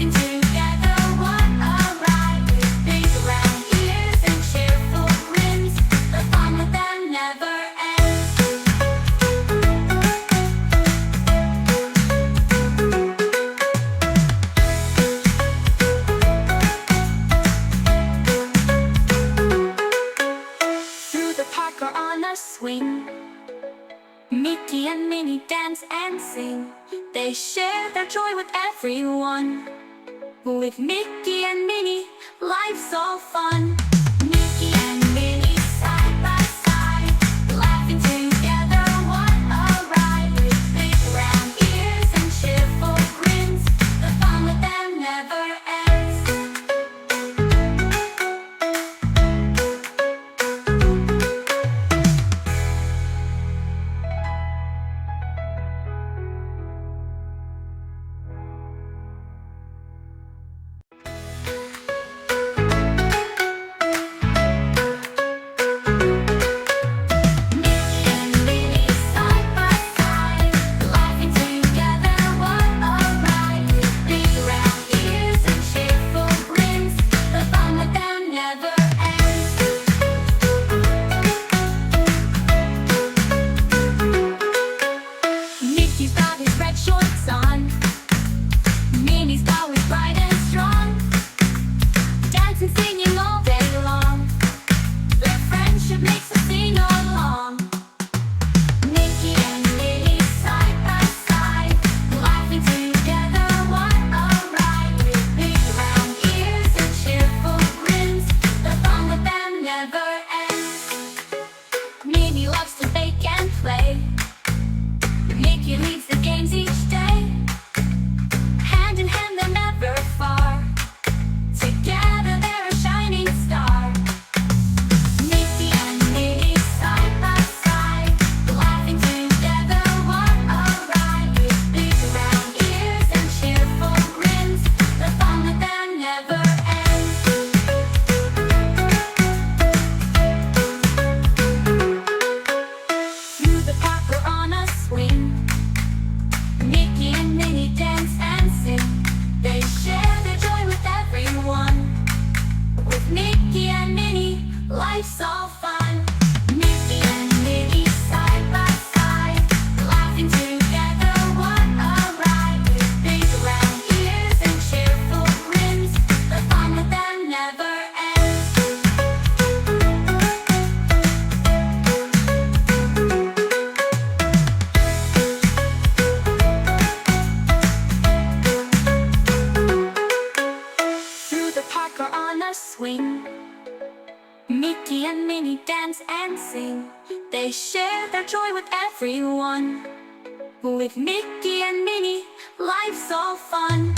laughing together, what a ride. With big round ears and cheerful grins, the fun with them never ends. Through the park or on a swing, Mickey and Minnie dance and sing. They share their joy with everyone. With Mickey and Minnie, life's all fun. Mickey and Minnie side by side, laughing together, what a ride. With big round ears and cheerful grins, the fun with them never ends. Minnie loves to bake and play. Mickey leads the games each day. Hand in hand they're never far. Together they're a shining star. Mickey and Minnie side by side, laughing together, what a ride. With big round ears and cheerful grins, the fun with them never ends. Through the park or on a swing, Mickey and Minnie dance and sing. They share their joy with everyone. With Mickey and Minnie, life's all fun. Mickey and Minnie side by side, laughing together, what a ride. With big round ears and cheerful grins, the fun with them never ends. Through the park or on a swing, Mickey and Minnie dance and sing. They share their joy with everyone. With Mickey and Minnie, life's all fun.